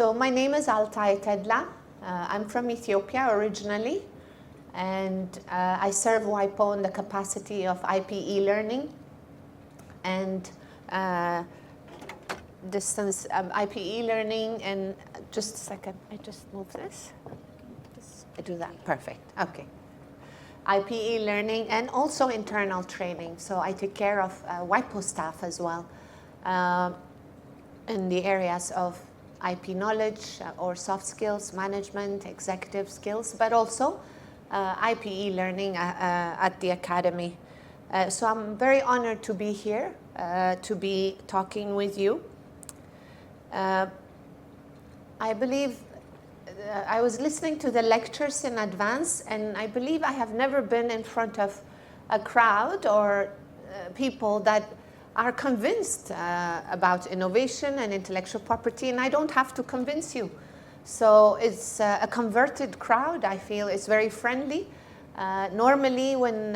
So my name is Altaye Tedla. I'm from Ethiopia originally, and I serve WIPO in the capacity of IP e-learning and distance IP e-learning. And just a second, I just move this. I do that, perfect, okay. IP e-learning and also internal training. So I take care of WIPO staff as well in the areas of IP knowledge or soft skills, management, executive skills, but also IP e-learning at the Academy. So I'm very honored to be here, to be talking with you. I believe I was listening to the lectures in advance, and I believe I have never been in front of a crowd or people that are convinced about innovation and intellectual property, and I don't have to convince you. So it's a converted crowd. I feel it's very friendly. Normally when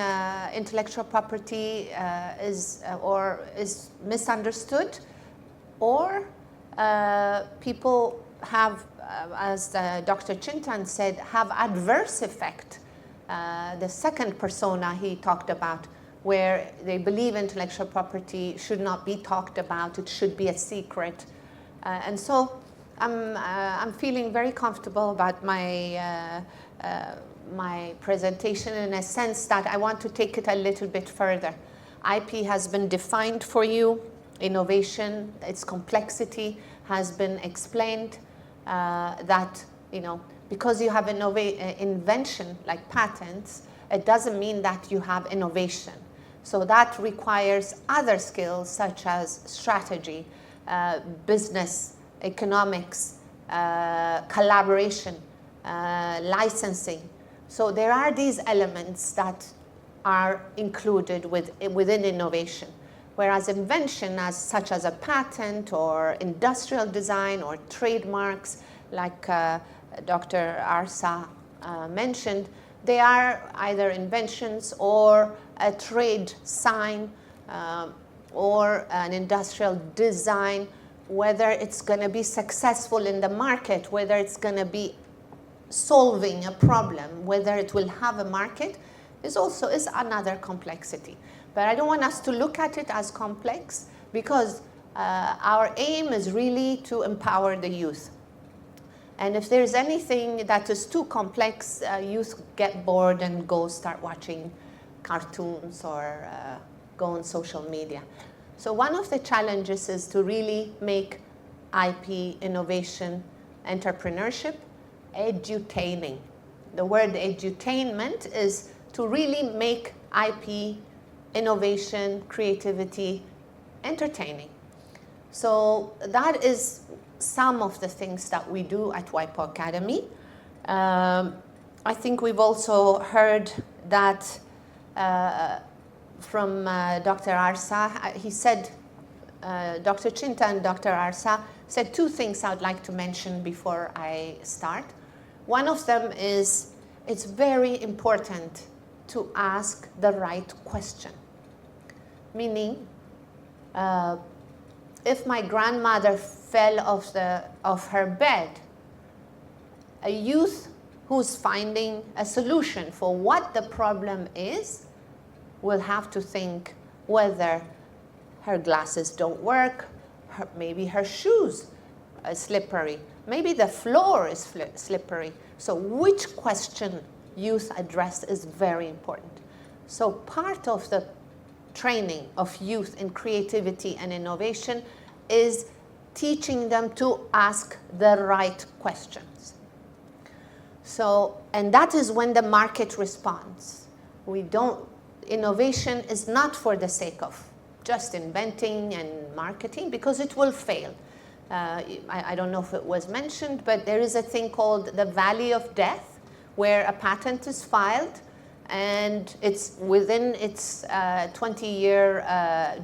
intellectual property is misunderstood, or people have, as Dr. Chintan said, have adverse effect. The second persona he talked about, where they believe intellectual property should not be talked about, it should be a secret. And so I'm feeling very comfortable about my presentation, in a sense that I want to take it a little bit further. IP has been defined for you. Innovation, its complexity has been explained, that, you know, because you have invention like patents, it doesn't mean that you have innovation. So that requires other skills such as strategy, business, economics, collaboration, licensing. So there are these elements that are included within innovation. Whereas invention, such as a patent or industrial design or trademarks, like Dr. Arsa mentioned, they are either inventions or a trade sign or an industrial design. Whether it's going to be successful in the market, whether it's going to be solving a problem, whether it will have a market, is another complexity. But I don't want us to look at it as complex, because our aim is really to empower the youth. And if there's anything that is too complex, youth get bored and go start watching cartoons or go on social media. So one of the challenges is to really make IP innovation entrepreneurship edutaining. The word edutainment is to really make IP innovation, creativity entertaining. So that is some of the things that we do at WIPO Academy. I think we've also heard that from Dr. Arsa. He said, Dr. Chinta and Dr. Arsa said two things I would like to mention before I start. One of them is it's very important to ask the right question. Meaning, if my grandmother fell off her bed, a youth who's finding a solution for what the problem is will have to think whether her glasses don't work, maybe her shoes are slippery, maybe the floor is slippery. So which question youth address is very important. So part of the training of youth in creativity and innovation is teaching them to ask the right questions. So, and that is when the market responds. Innovation is not for the sake of just inventing and marketing, because it will fail. I don't know if it was mentioned, but there is a thing called the Valley of Death, where a patent is filed and it's within its 20-year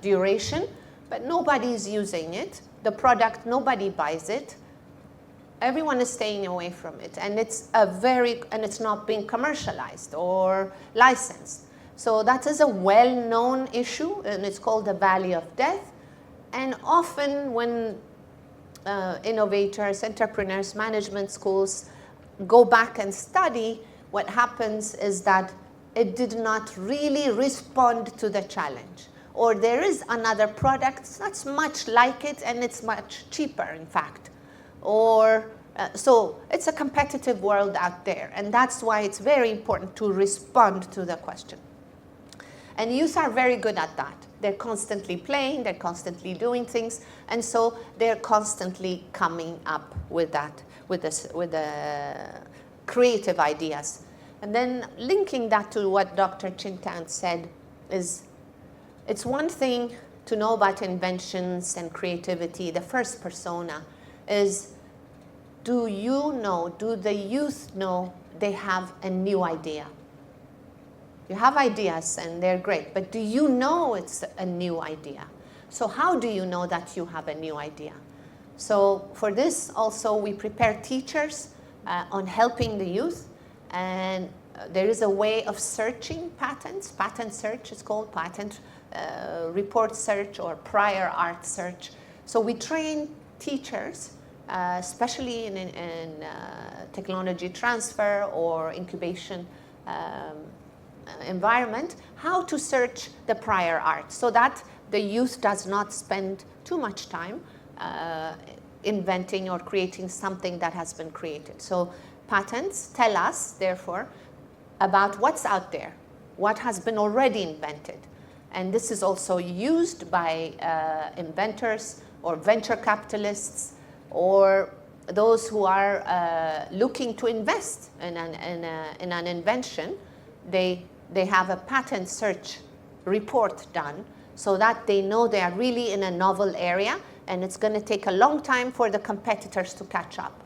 duration, but nobody's using it. The product, nobody buys it. Everyone is staying away from it, and it's not being commercialized or licensed. So that is a well-known issue, and it's called the Valley of Death. And often when innovators, entrepreneurs, management schools go back and study, what happens is that it did not really respond to the challenge. Or there is another product that's much like it and it's much cheaper, in fact. Or so it's a competitive world out there, and that's why it's very important to respond to the question. And youth are very good at that. They're constantly playing, they're constantly doing things, and so they're constantly coming up with that, with the creative ideas. And then linking that to what Dr. Chintan said is, it's one thing to know about inventions and creativity. The first persona is, do you know, do the youth know they have a new idea? You have ideas and they're great, but do you know it's a new idea? So how do you know that you have a new idea? So for this also we prepare teachers on helping the youth, and there is a way of searching patents. Patent search is called, patent report search or prior art search. So we train teachers, especially in technology transfer or incubation environment, how to search the prior art so that the youth does not spend too much time inventing or creating something that has been created. So patents tell us, therefore, about what's out there, what has been already invented. And this is also used by inventors or venture capitalists or those who are looking to invest in an invention. They have a patent search report done so that they know they are really in a novel area, and it's going to take a long time for the competitors to catch up.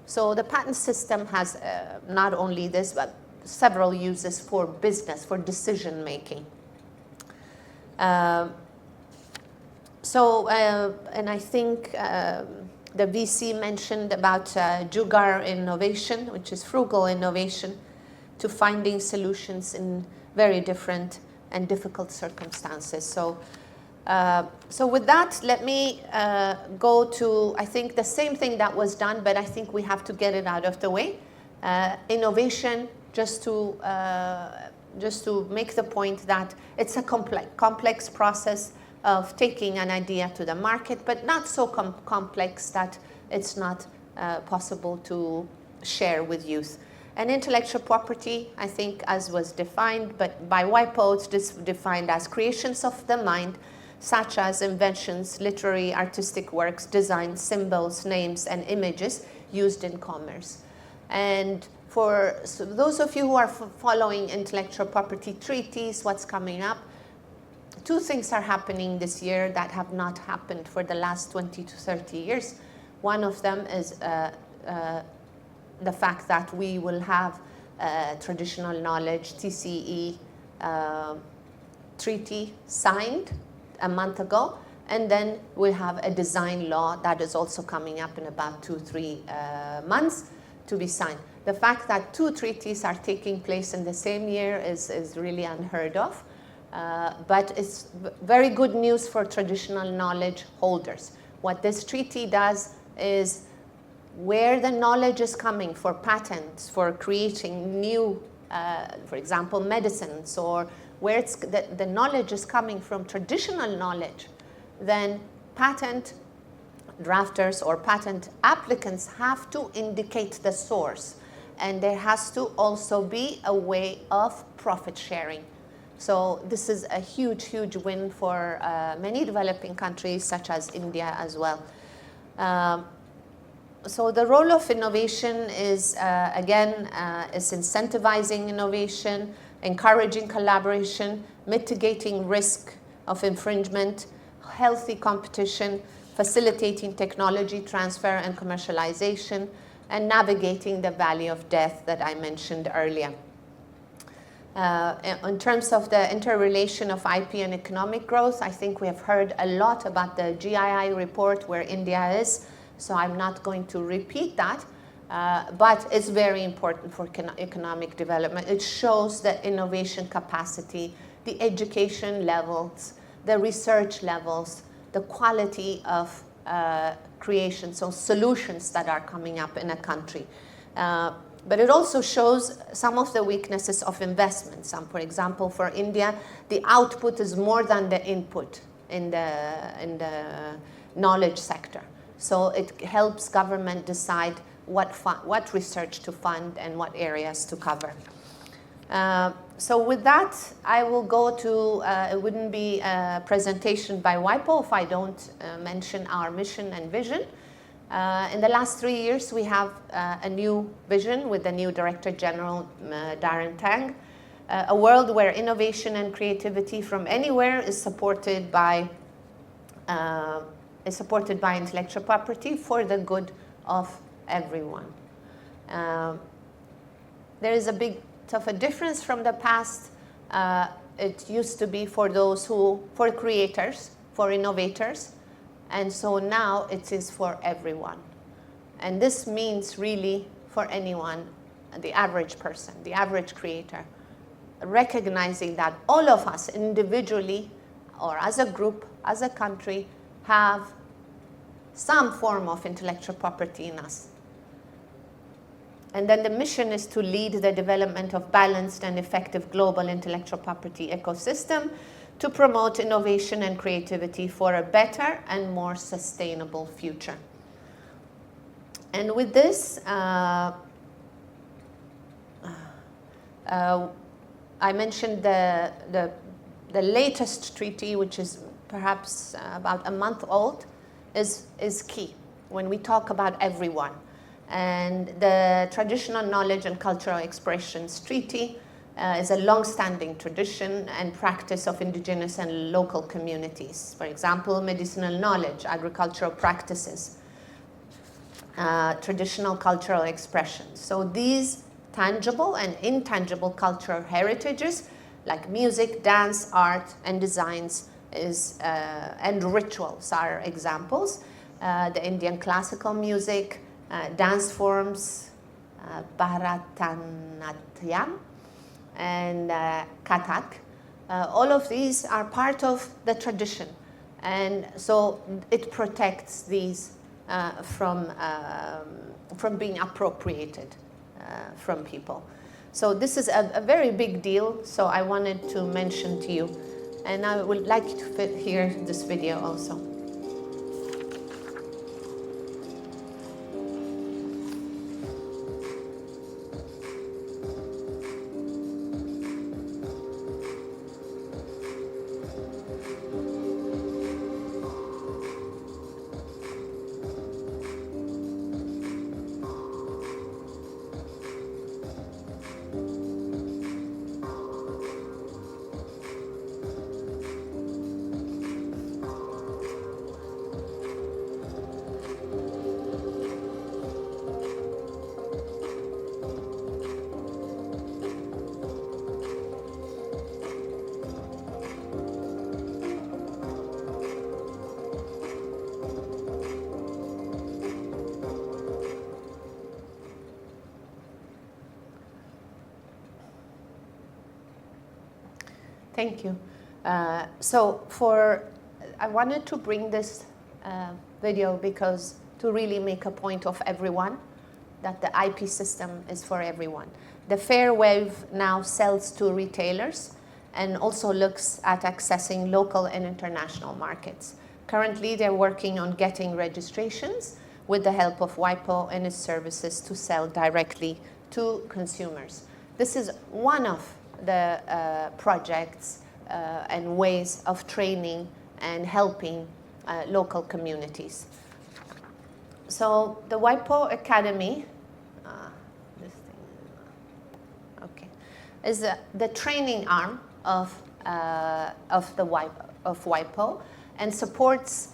So the patent system has not only this, but several uses for business, for decision making. And I think the VC mentioned about Jugaad innovation, which is frugal innovation, to finding solutions in very different and difficult circumstances. So with that, let me go to, I think, the same thing that was done, but I think we have to get it out of the way. Innovation, just to make the point that it's a complex process of taking an idea to the market, but not so complex that it's not possible to share with youth. And intellectual property, I think, as was defined, but by WIPO, it's defined as creations of the mind, such as inventions, literary, artistic works, designs, symbols, names, and images used in commerce. And for those of you who are following intellectual property treaties, what's coming up, two things are happening this year that have not happened for the last 20 to 30 years. One of them is the fact that we will have traditional knowledge, TCE treaty signed a month ago, and then we'll have a design law that is also coming up in about 2-3 months to be signed. The fact that two treaties are taking place in the same year is really unheard of, but it's very good news for traditional knowledge holders. What this treaty does is, where the knowledge is coming for patents, for creating new, for example, medicines, or where it's the knowledge is coming from traditional knowledge, then patent drafters or patent applicants have to indicate the source. And there has to also be a way of profit sharing. So this is a huge, huge win for many developing countries, such as India as well. So the role of innovation is, again, is incentivizing innovation, encouraging collaboration, mitigating risk of infringement, healthy competition, facilitating technology transfer and commercialization, and navigating the valley of death that I mentioned earlier. In terms of the interrelation of IP and economic growth, I think we have heard a lot about the GII report where India is, so I'm not going to repeat that, but it's very important for economic development. It shows the innovation capacity, the education levels, the research levels, the quality of creation, so solutions that are coming up in a country. But it also shows some of the weaknesses of investment. For example, for India, the output is more than the input in the knowledge sector. So it helps government decide what research to fund and what areas to cover. So with that, I will go to, it wouldn't be a presentation by WIPO if I don't mention our mission and vision. In the last 3 years, we have a new vision with the new Director General, Darren Tang, a world where innovation and creativity from anywhere is supported by intellectual property for the good of everyone. There is a big of a difference from the past. It used to be for creators, for innovators, and so now it is for everyone. And this means really for anyone, the average person, the average creator, recognizing that all of us individually or as a group, as a country, have some form of intellectual property in us. And then the mission is to lead the development of balanced and effective global intellectual property ecosystem to promote innovation and creativity for a better and more sustainable future. And with this, I mentioned the latest treaty, which is perhaps about a month old, is key when we talk about everyone. And the Traditional Knowledge and Cultural Expressions Treaty is a long-standing tradition and practice of indigenous and local communities. For example, medicinal knowledge, agricultural practices, traditional cultural expressions. So these tangible and intangible cultural heritages like music, dance, art, and designs and rituals are examples. The Indian classical music, dance forms, Bharatanatyam and Kathak. All of these are part of the tradition. And so it protects these from being appropriated from people. So this is a very big deal, so I wanted to mention to you. And I would like you to hear this video also. Thank you. I wanted to bring this video because to really make a point of everyone, that the IP system is for everyone. The Fair Wave now sells to retailers and also looks at accessing local and international markets. Currently, they're working on getting registrations with the help of WIPO and its services to sell directly to consumers. This is one of the projects and ways of training and helping local communities. So the WIPO Academy, is the training arm of WIPO and supports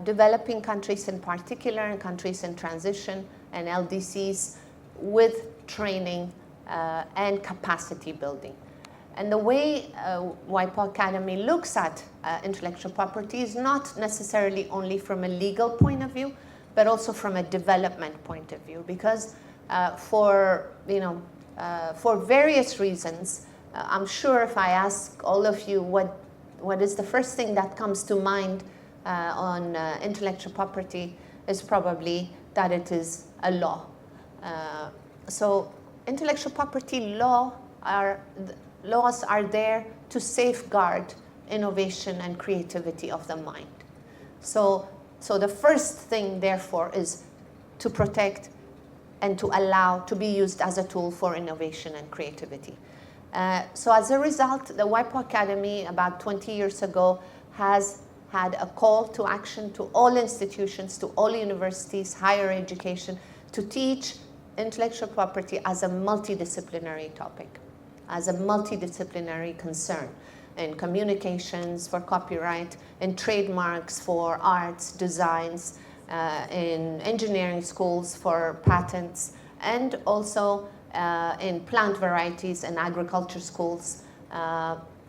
developing countries in particular and countries in transition and LDCs with training and capacity building. And the way WIPO Academy looks at intellectual property is not necessarily only from a legal point of view, but also from a development point of view. Because for various reasons, I'm sure if I ask all of you what is the first thing that comes to mind on intellectual property is probably that it is a law. So intellectual property laws are there to safeguard innovation and creativity of the mind. So the first thing, therefore, is to protect and to allow to be used as a tool for innovation and creativity. So as a result, the WIPO Academy, about 20 years ago, has had a call to action to all institutions, to all universities, higher education, to teach intellectual property as a multidisciplinary topic, as a multidisciplinary concern in communications for copyright, in trademarks for arts, designs, in engineering schools for patents, and also in plant varieties and agriculture schools,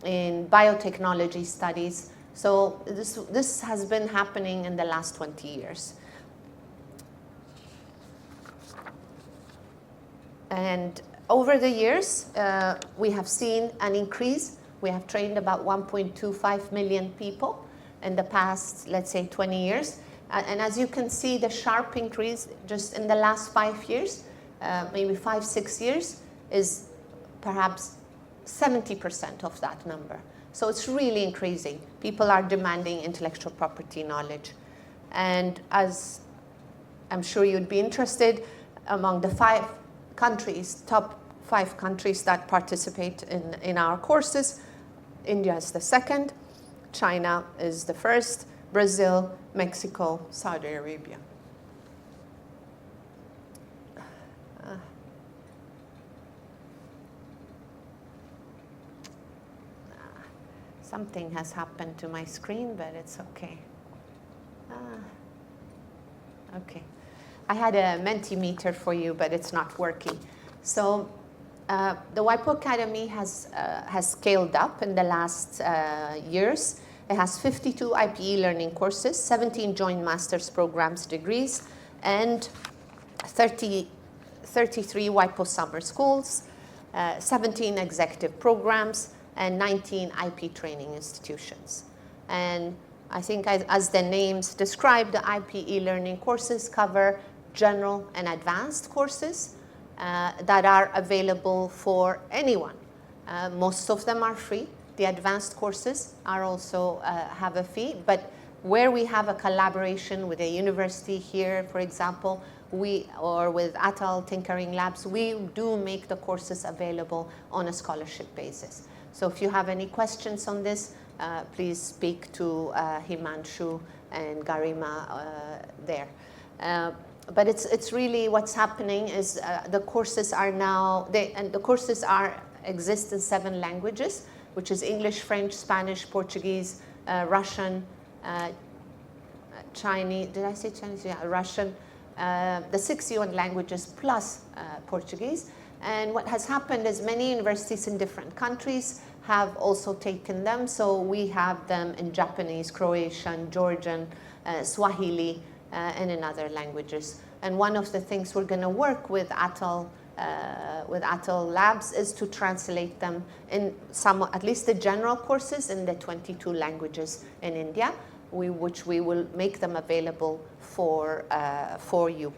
in biotechnology studies. So this has been happening in the last 20 years. And over the years, we have seen an increase. We have trained about 1.25 million people in the past, let's say, 20 years. And as you can see, the sharp increase just in the last 5 years, maybe 5-6 years, is perhaps 70% of that number. So it's really increasing. People are demanding intellectual property knowledge. And as I'm sure you'd be interested, among the top 5 countries that participate in our courses, India is the second, China is the first, Brazil, Mexico, Saudi Arabia. Something has happened to my screen, but it's okay. Okay. I had a Mentimeter for you, but it's not working. So the WIPO Academy has scaled up in the last years. It has 52 IP e-learning courses, 17 joint master's programs degrees, and 33 WIPO summer schools, 17 executive programs, and 19 IP training institutions. And I think as the names describe, the IP e-learning courses cover general and advanced courses that are available for anyone. Most of them are free. The advanced courses are also have a fee, but where we have a collaboration with a university here, for example, or with Altaye Tinkering Labs, we do make the courses available on a scholarship basis. So if you have any questions on this, please speak to Himanshu and Garima there. But it's really what's happening is the courses are now, exist in 7 languages, which is English, French, Spanish, Portuguese, Russian, Chinese, did I say Chinese? Yeah, Russian, the 6 UN languages plus Portuguese. And what has happened is many universities in different countries have also taken them. So we have them in Japanese, Croatian, Georgian, Swahili, and in other languages. And one of the things we're going to work with Altaye Labs is to translate them in at least the general courses in the 22 languages in India, which we will make them available for you.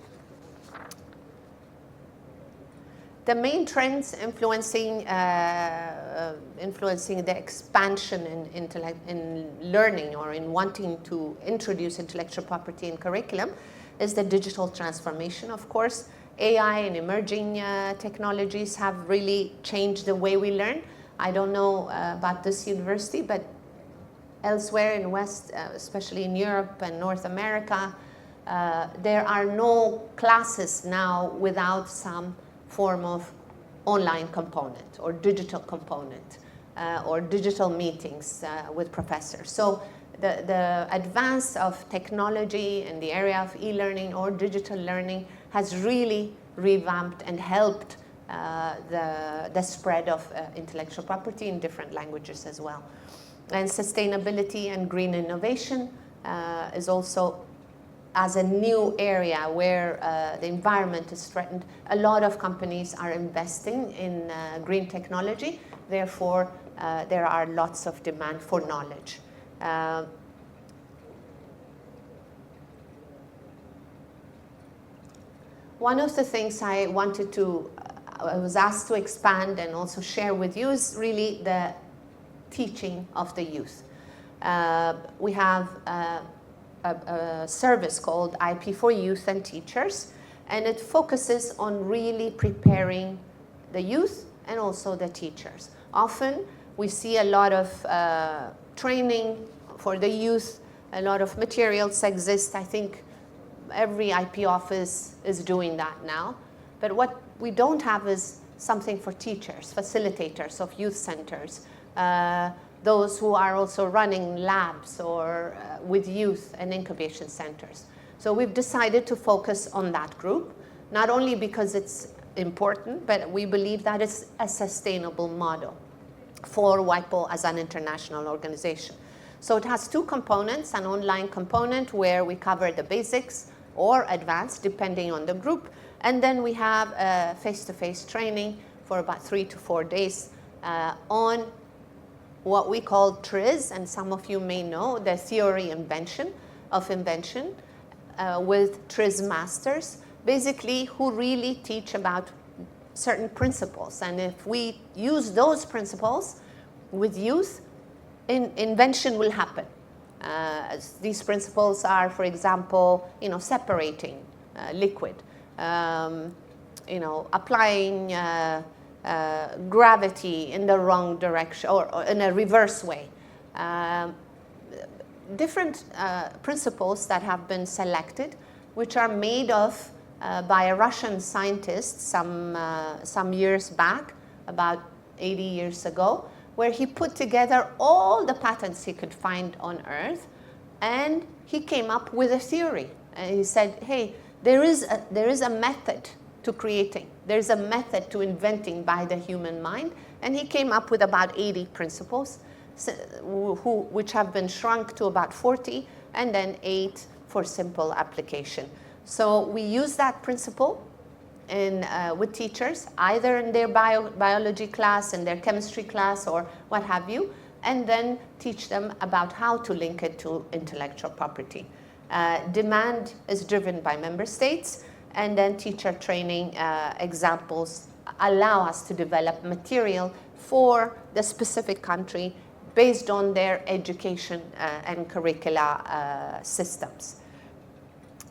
The main trends influencing the expansion in learning or in wanting to introduce intellectual property in curriculum is the digital transformation, of course. AI and emerging technologies have really changed the way we learn. I don't know about this university, but elsewhere in West, especially in Europe and North America, there are no classes now without some form of online component or digital component or digital meetings with professors. So the advance of technology in the area of e-learning or digital learning has really revamped and helped the spread of intellectual property in different languages as well. And sustainability and green innovation is also as a new area where the environment is threatened. A lot of companies are investing in green technology. Therefore, there are lots of demand for knowledge. One of the things I was asked to expand and also share with you is really the teaching of the youth. We have a service called IP for Youth and Teachers, and it focuses on really preparing the youth and also the teachers. Often we see a lot of training for the youth, a lot of materials exist. I think every IP office is doing that now. But what we don't have is something for teachers, facilitators of youth centers, those who are also running labs or with youth and incubation centers. So we've decided to focus on that group, not only because it's important, but we believe that it's a sustainable model for WIPO as an international organization. So it has two components, an online component where we cover the basics or advanced, depending on the group, and then we have a face-to-face training for about 3 to 4 days on what we call TRIZ, and some of you may know the theory of invention with TRIZ masters, basically who really teach about certain principles. And if we use those principles with youth, invention will happen. These principles are, for example, separating liquid, applying gravity in the wrong direction or in a reverse way. Different principles that have been selected, which are made of by a Russian scientist some years back, about 80 years ago, where he put together all the patents he could find on Earth, and he came up with a theory. And he said, hey, there is a method to creating. There's a method to inventing by the human mind. And he came up with about 80 principles, which have been shrunk to about 40, and then 8 for simple application. So we use that principle with teachers, either in their biology class, in their chemistry class, or what have you, and then teach them about how to link it to intellectual property. Demand is driven by member states, and then teacher training examples allow us to develop material for the specific country based on their education and curricula systems.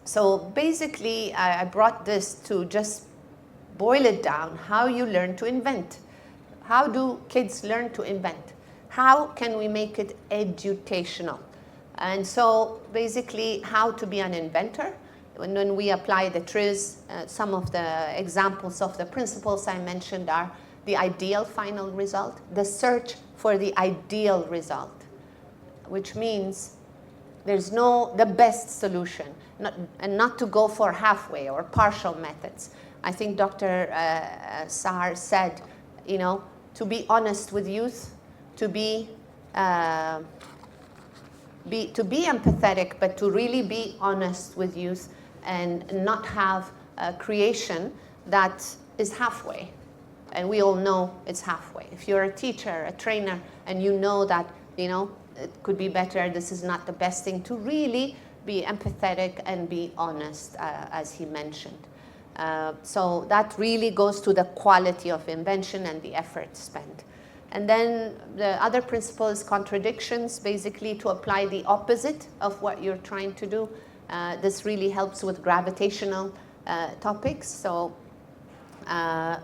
So basically, I brought this to just boil it down, how you learn to invent. How do kids learn to invent? How can we make it edutational? And so basically, how to be an inventor. When we apply the TRIZ, some of the examples of the principles I mentioned are the ideal final result, the search for the ideal result, which means there's the best solution, and not to go for halfway or partial methods. I think Dr. Sahar said, to be honest with youth, to be empathetic, but to really be honest with youth and not have a creation that is halfway. And we all know it's halfway. If you're a teacher, a trainer, and you know that, it could be better, this is not the best thing, to really be empathetic and be honest, as he mentioned. So that really goes to the quality of invention and the effort spent. And then the other principle is contradictions, basically to apply the opposite of what you're trying to do. This really helps with gravitational topics. So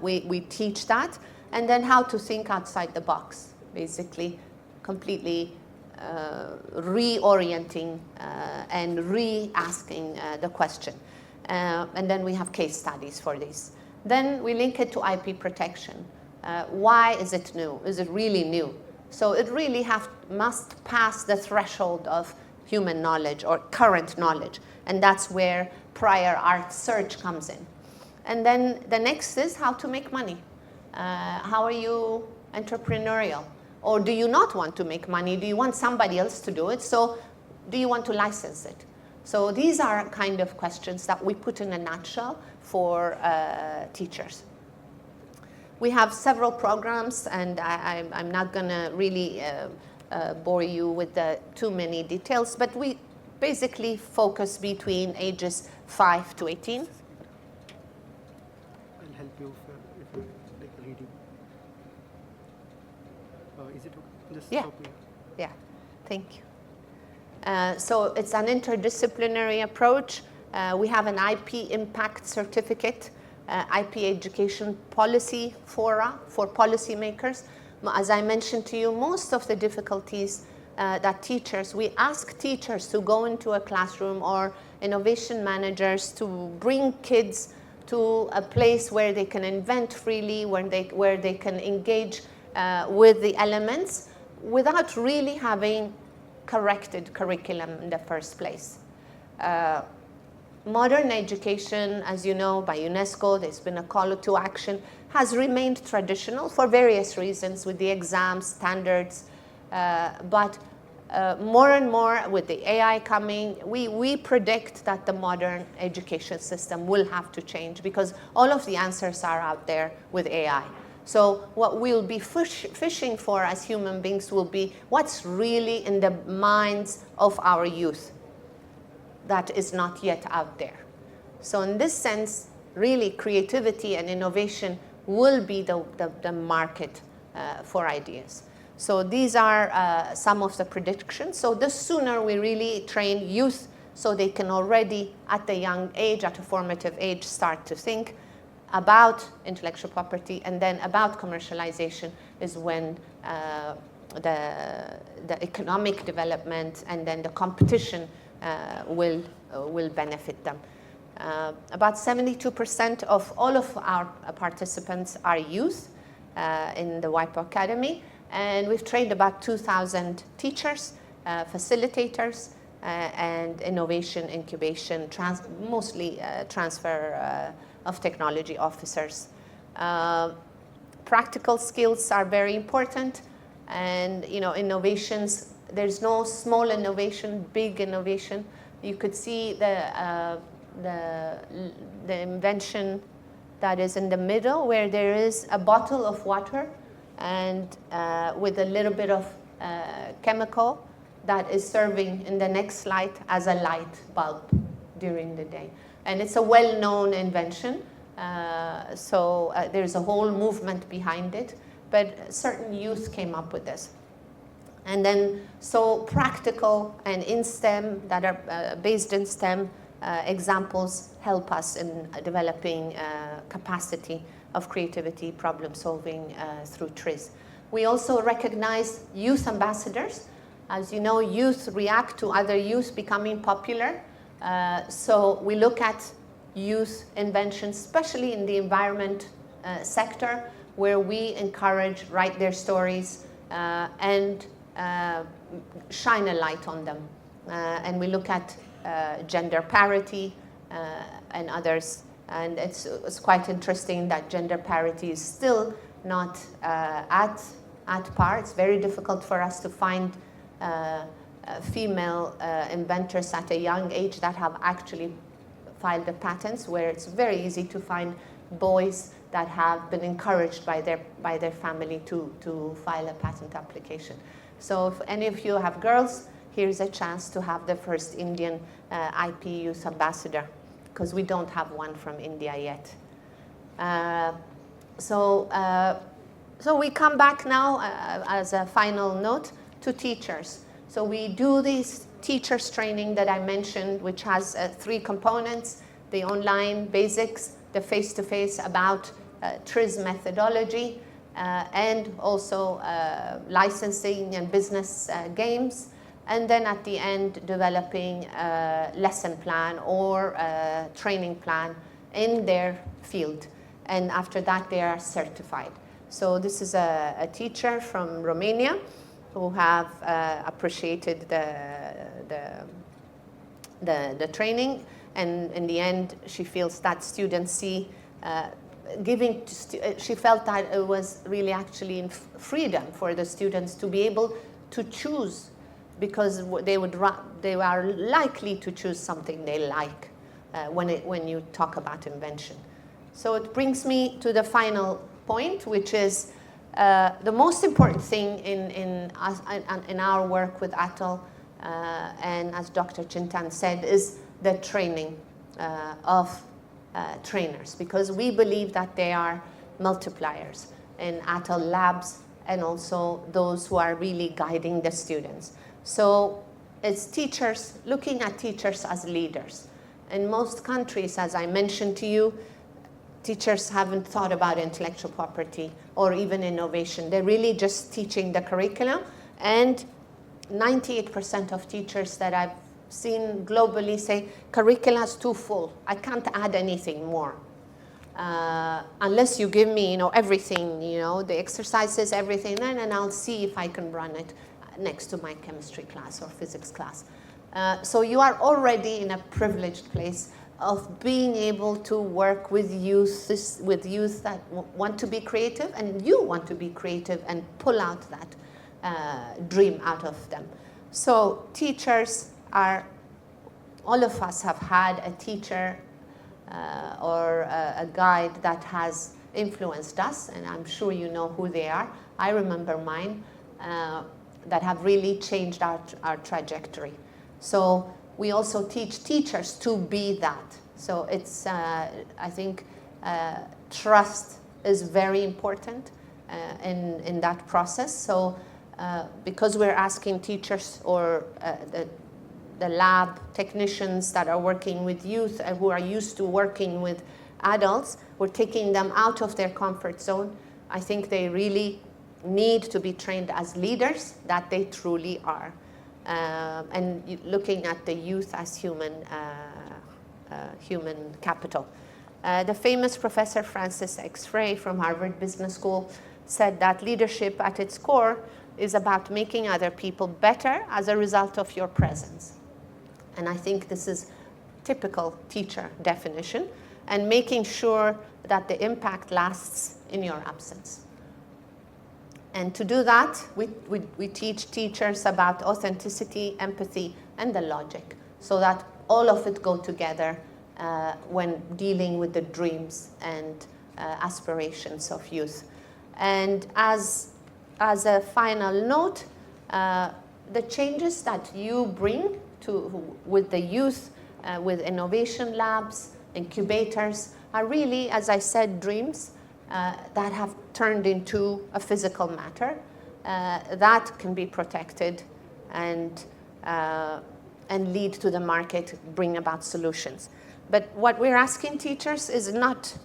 we teach that. And then how to think outside the box, basically completely reorienting and re-asking the question. And then we have case studies for this. Then we link it to IP protection. Why is it new? Is it really new? So it really must pass the threshold of human knowledge or current knowledge. And that's where prior art search comes in. And then the next is how to make money. How are you entrepreneurial? Or do you not want to make money? Do you want somebody else to do it? So do you want to license it? So these are kind of questions that we put in a nutshell for teachers. We have several programs, and I'm not going to really bore you with too many details, but we basically focus between ages 5 to 18. just Yeah. stop here. Yeah, thank you. So it's an interdisciplinary approach. We have an IP impact certificate, IP education policy fora for policymakers. As I mentioned to you, most of the difficulties that teachers, we ask teachers to go into a classroom or innovation managers to bring kids to a place where they can invent freely, where they can engage with the elements without really having corrected curriculum in the first place. Modern education, as you know, by UNESCO, there's been a call to action, has remained traditional for various reasons with the exams, standards, but more and more with the AI coming, we predict that the modern education system will have to change because all of the answers are out there with AI. So what we'll be fishing for as human beings will be what's really in the minds of our youth that is not yet out there. So in this sense, really creativity and innovation will be the market for ideas. So these are some of the predictions. So the sooner we really train youth so they can already at a young age, at a formative age, start to think about intellectual property and then about commercialization is when the economic development and then the competition will benefit them. About 72% of all of our participants are youth in the WIPO Academy, and we've trained about 2,000 teachers, facilitators, and innovation, incubation, mostly transfer of technology officers. Practical skills are very important, and innovations, there's no small innovation, big innovation. You could see the invention that is in the middle where there is a bottle of water and with a little bit of chemical that is serving in the next slide as a light bulb during the day. And it's a well-known invention, so there's a whole movement behind it, but certain youth came up with this. And then, so practical and in STEM, that are based in STEM, examples help us in developing capacity of creativity, problem solving through TRIZ. We also recognize youth ambassadors. As you know, youth react to other youth becoming popular. So we look at youth inventions, especially in the environment sector, where we encourage, write their stories, and shine a light on them. And we look at gender parity and others. And it's quite interesting that gender parity is still not at par. It's very difficult for us to find female inventors at a young age that have actually filed the patents, where it's very easy to find boys that have been encouraged by their family to file a patent application. So if any of you have girls, here's a chance to have the first Indian IP youth ambassador, because we don't have one from India yet. So we come back now as a final note to teachers. So we do this teachers training that I mentioned, which has 3 components: the online basics, the face-to-face about TRIZ methodology, and also licensing and business games. And then at the end, developing a lesson plan or a training plan in their field. And after that, they are certified. So this is a teacher from Romania who have appreciated the training. And in the end, she feels that students see she felt that it was really actually in freedom for the students to be able to choose, because they are likely to choose something they like when you talk about invention. So it brings me to the final point, which is the most important thing in our work with Atal, and as Dr. Chintan said, is the training of trainers, because we believe that they are multipliers. In Atal labs, and also those who are really guiding the students. So it's teachers, looking at teachers as leaders. In most countries, as I mentioned to you, teachers haven't thought about intellectual property or even innovation. They're really just teaching the curriculum, and 98% of teachers that I've seen globally say, curricula is too full. I can't add anything more. Unless you give me, everything, the exercises, everything, and I'll see if I can run it next to my chemistry class or physics class. So you are already in a privileged place of being able to work with youth that want to be creative, and you want to be creative and pull out that dream out of them. So teachers all of us have had a teacher or a guide that has influenced us, and I'm sure you know who they are. I remember mine that have really changed our trajectory. So we also teach teachers to be that. So it's, I think, trust is very important in that process. So because we're asking teachers or the lab technicians that are working with youth and who are used to working with adults, we're taking them out of their comfort zone. I think they really need to be trained as leaders that they truly are. And looking at the youth as human capital. The famous Professor Francis X. Frey from Harvard Business School said that leadership at its core is about making other people better as a result of your presence. And I think this is typical teacher definition, and making sure that the impact lasts in your absence. And to do that, we teach teachers about authenticity, empathy, and the logic, so that all of it go together when dealing with the dreams and aspirations of youth. And as a final note, the changes that you bring with the youth, with innovation labs, incubators, are really, as I said, dreams that have turned into a physical matter that can be protected and lead to the market, bring about solutions. But what we're asking teachers is not,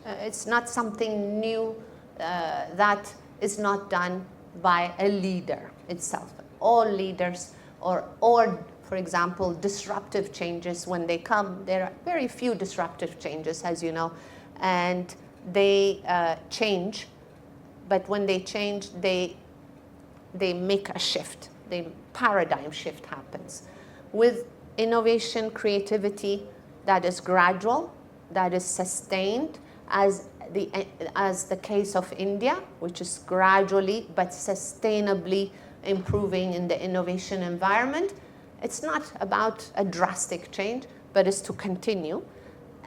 it's not something new that is not done by a leader itself. All leaders or for example, disruptive changes, when they come, there are very few disruptive changes, as you know, and they change, but when they change, they make a shift. The paradigm shift happens. With innovation, creativity, that is gradual, that is sustained, as the case of India, which is gradually but sustainably improving in the innovation environment. It's not about a drastic change, but it's to continue.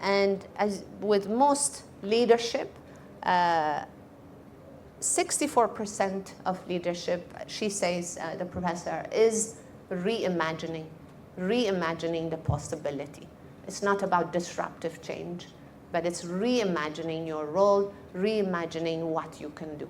And as with most leadership, 64% of leadership, she says, the professor, is reimagining the possibility. It's not about disruptive change, but it's reimagining your role, reimagining what you can do.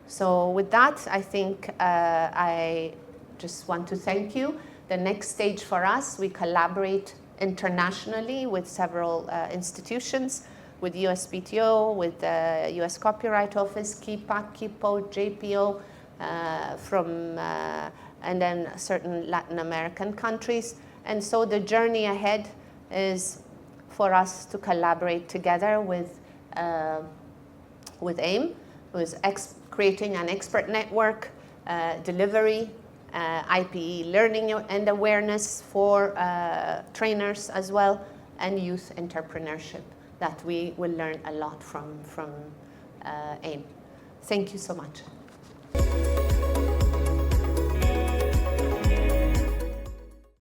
So with that, I think I just want to thank you. The next stage for us, we collaborate internationally with several institutions, with USPTO, with the US Copyright Office, KIPA, KIPO, JPO, and then certain Latin American countries. And so the journey ahead is for us to collaborate together with AIM, who is creating an expert network, delivery, IPE learning and awareness for trainers as well, and youth entrepreneurship, that we will learn a lot from AIM. Thank you so much.